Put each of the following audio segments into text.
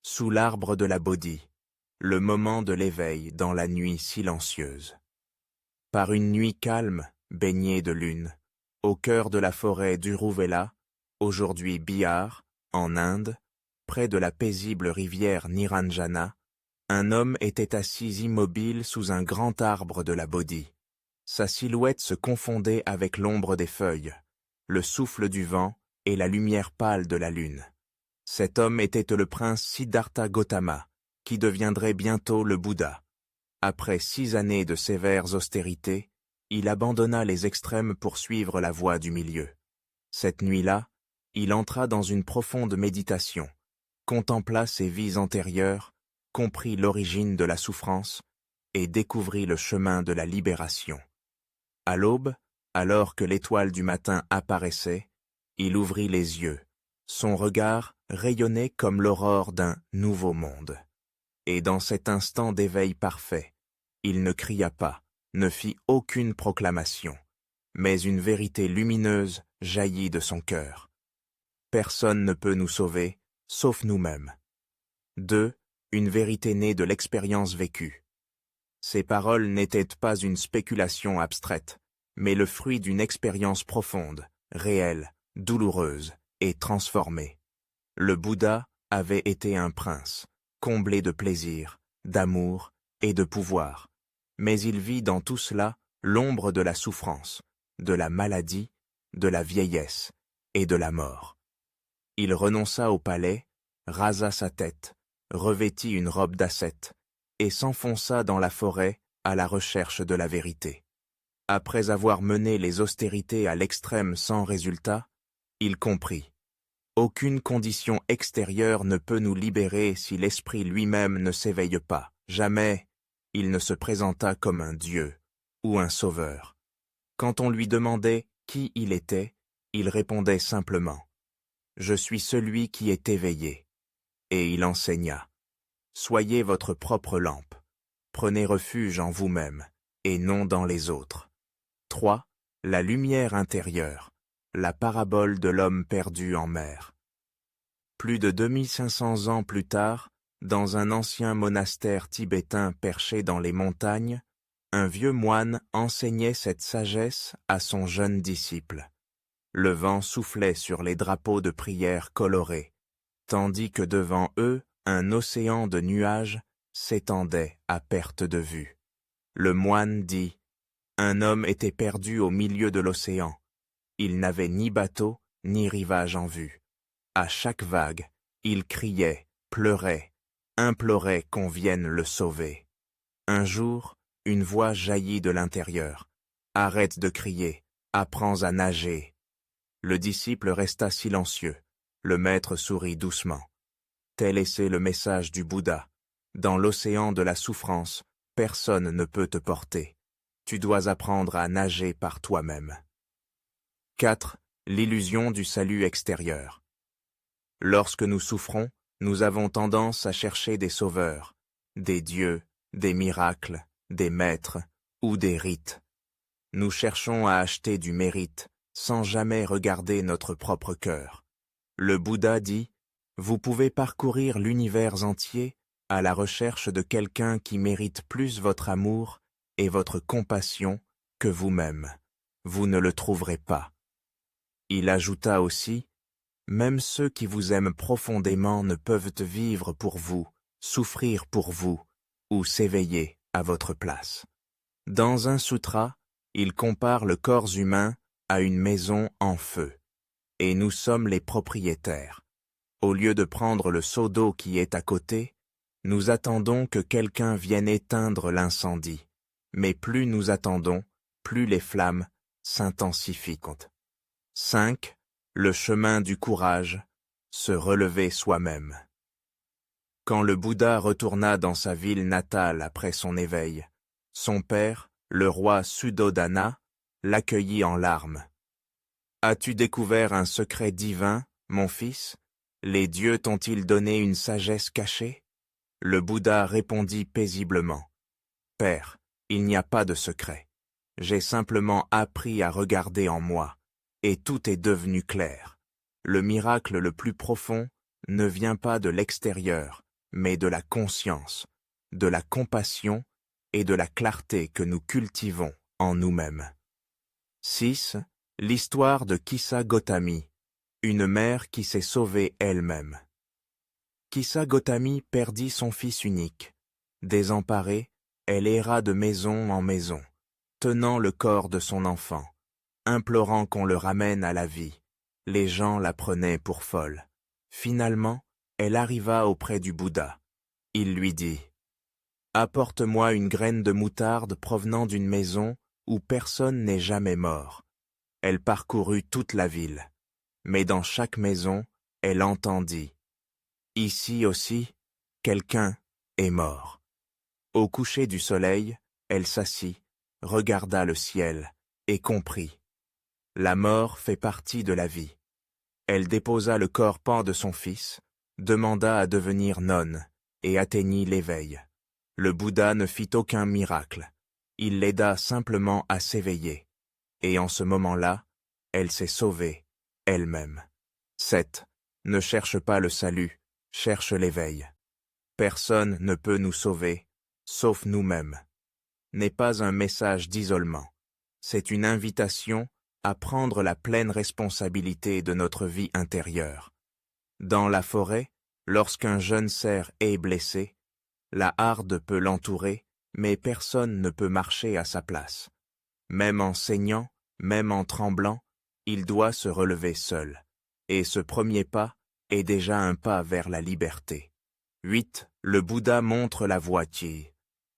sous l'arbre de la Bodhi, le moment de l'éveil dans la nuit silencieuse. Par une nuit calme, baignée de lune, au cœur de la forêt d'Uruvela, aujourd'hui Bihar, en Inde, près de la paisible rivière Niranjana, un homme était assis immobile sous un grand arbre de la Bodhi. Sa silhouette se confondait avec l'ombre des feuilles, le souffle du vent et la lumière pâle de la lune. Cet homme était le prince Siddhartha Gautama, qui deviendrait bientôt le Bouddha. Après 6 années de sévères austérités, il abandonna les extrêmes pour suivre la voie du milieu. Cette nuit-là, il entra dans une profonde méditation, contempla ses vies antérieures, comprit l'origine de la souffrance et découvrit le chemin de la libération. À l'aube, alors que l'étoile du matin apparaissait, il ouvrit les yeux. Son regard rayonnait comme l'aurore d'un nouveau monde. Et dans cet instant d'éveil parfait, il ne cria pas, ne fit aucune proclamation, mais une vérité lumineuse jaillit de son cœur. Personne ne peut nous sauver, sauf nous-mêmes. 2. Une vérité née de l'expérience vécue. Ces paroles n'étaient pas une spéculation abstraite, mais le fruit d'une expérience profonde, réelle, douloureuse et transformée. Le Bouddha avait été un prince, comblé de plaisir, d'amour et de pouvoir, mais il vit dans tout cela l'ombre de la souffrance, de la maladie, de la vieillesse et de la mort. Il renonça au palais, rasa sa tête, revêtit une robe d'ascète et s'enfonça dans la forêt à la recherche de la vérité. Après avoir mené les austérités à l'extrême sans résultat, il comprit. Aucune condition extérieure ne peut nous libérer si l'esprit lui-même ne s'éveille pas. Jamais il ne se présenta comme un dieu ou un sauveur. Quand on lui demandait qui il était, il répondait simplement « Je suis celui qui est éveillé ». Et il enseigna « Soyez votre propre lampe, prenez refuge en vous-même et non dans les autres ». 3. La lumière intérieure, la parabole de l'homme perdu en mer. Plus de 2500 ans plus tard, dans un ancien monastère tibétain perché dans les montagnes, un vieux moine enseignait cette sagesse à son jeune disciple. Le vent soufflait sur les drapeaux de prière colorés, tandis que devant eux, un océan de nuages s'étendait à perte de vue. Le moine dit « Un homme était perdu au milieu de l'océan. Il n'avait ni bateau, ni rivage en vue. À chaque vague, il criait, pleurait, implorait qu'on vienne le sauver. Un jour, une voix jaillit de l'intérieur. « Arrête de crier, apprends à nager. » Le disciple resta silencieux. Le maître sourit doucement. Tel est le message du Bouddha. Dans l'océan de la souffrance, personne ne peut te porter. Tu dois apprendre à nager par toi-même. 4. L'illusion du salut extérieur. Lorsque nous souffrons, nous avons tendance à chercher des sauveurs, des dieux, des miracles, des maîtres ou des rites. Nous cherchons à acheter du mérite sans jamais regarder notre propre cœur. Le Bouddha dit « Vous pouvez parcourir l'univers entier à la recherche de quelqu'un qui mérite plus votre amour et votre compassion que vous-même. Vous ne le trouverez pas. » Il ajouta aussi « Même ceux qui vous aiment profondément ne peuvent vivre pour vous, souffrir pour vous ou s'éveiller à votre place. » Dans un sutra, il compare le corps humain à une maison en feu, et nous sommes les propriétaires. Au lieu de prendre le seau d'eau qui est à côté, nous attendons que quelqu'un vienne éteindre l'incendie. Mais plus nous attendons, plus les flammes s'intensifient. 5. Le chemin du courage, se relever soi-même. Quand le Bouddha retourna dans sa ville natale après son éveil, son père, le roi Suddhodana, l'accueillit en larmes. « As-tu découvert un secret divin, mon fils? Les dieux t'ont-ils donné une sagesse cachée ?» Le Bouddha répondit paisiblement. « Père, il n'y a pas de secret. J'ai simplement appris à regarder en moi, et tout est devenu clair. Le miracle le plus profond ne vient pas de l'extérieur, mais de la conscience, de la compassion et de la clarté que nous cultivons en nous-mêmes. 6. L'histoire de Kissa Gotami, une mère qui s'est sauvée elle-même. Kissa Gotami perdit son fils unique. Désemparée, elle erra de maison en maison, tenant le corps de son enfant, implorant qu'on le ramène à la vie. Les gens la prenaient pour folle. Finalement, elle arriva auprès du Bouddha. Il lui dit « Apporte-moi une graine de moutarde provenant d'une maison où personne n'est jamais mort. » Elle parcourut toute la ville, mais dans chaque maison, elle entendit « Ici aussi, quelqu'un est mort. » Au coucher du soleil, elle s'assit, regarda le ciel et comprit. La mort fait partie de la vie. Elle déposa le corps pent de son fils, demanda à devenir nonne et atteignit l'éveil. Le Bouddha ne fit aucun miracle. Il l'aida simplement à s'éveiller. Et en ce moment-là, elle s'est sauvée, elle-même. 7. Ne cherche pas le salut, cherche l'éveil. Personne ne peut nous sauver, sauf nous-mêmes. N'est pas un message d'isolement. C'est une invitation à prendre la pleine responsabilité de notre vie intérieure. Dans la forêt, lorsqu'un jeune cerf est blessé, la harde peut l'entourer, mais personne ne peut marcher à sa place. Même en saignant, même en tremblant, il doit se relever seul. Et ce premier pas est déjà un pas vers la liberté. 8. Le Bouddha montre la voie qui.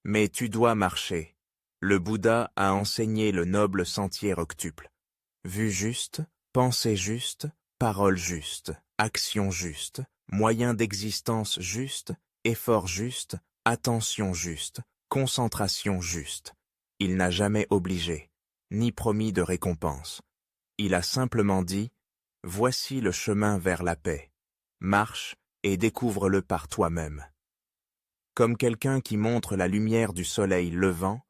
Mais tu dois marcher. Le Bouddha a enseigné le noble sentier octuple. Vue juste, pensée juste, parole juste, action juste, moyen d'existence juste, effort juste, attention juste, concentration juste. Il n'a jamais obligé, ni promis de récompense. Il a simplement dit « Voici le chemin vers la paix. Marche et découvre-le par toi-même. » Comme quelqu'un qui montre la lumière du soleil levant,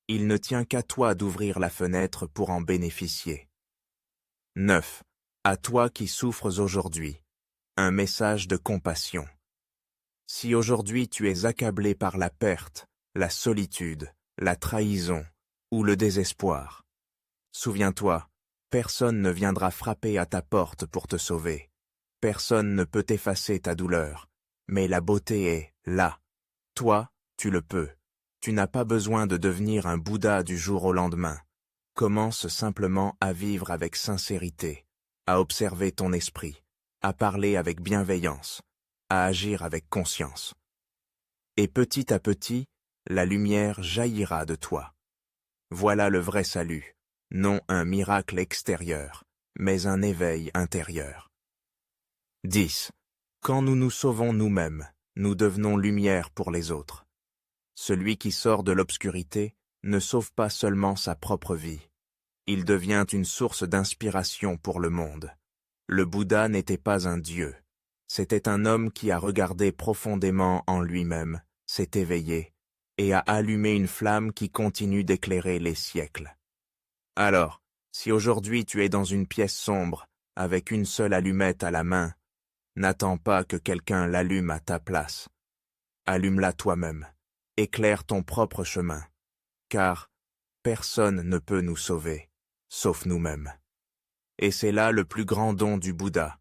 il ne tient qu'à toi d'ouvrir la fenêtre pour en bénéficier. 9. À toi qui souffres aujourd'hui, un message de compassion. Si aujourd'hui tu es accablé par la perte, la solitude, la trahison ou le désespoir, souviens-toi, personne ne viendra frapper à ta porte pour te sauver. Personne ne peut effacer ta douleur, mais la beauté est là. Toi, tu le peux. Tu n'as pas besoin de devenir un Bouddha du jour au lendemain. Commence simplement à vivre avec sincérité, à observer ton esprit, à parler avec bienveillance, à agir avec conscience. Et petit à petit, la lumière jaillira de toi. Voilà le vrai salut, non un miracle extérieur, mais un éveil intérieur. 10. Quand nous nous sauvons nous-mêmes, nous devenons lumière pour les autres. Celui qui sort de l'obscurité ne sauve pas seulement sa propre vie. Il devient une source d'inspiration pour le monde. Le Bouddha n'était pas un dieu. C'était un homme qui a regardé profondément en lui-même, s'est éveillé, et a allumé une flamme qui continue d'éclairer les siècles. Alors, si aujourd'hui tu es dans une pièce sombre, avec une seule allumette à la main, n'attends pas que quelqu'un l'allume à ta place. Allume-la toi-même. Éclaire ton propre chemin, car personne ne peut nous sauver, sauf nous-mêmes. Et c'est là le plus grand don du Bouddha,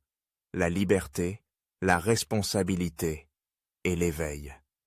la liberté, la responsabilité et l'éveil.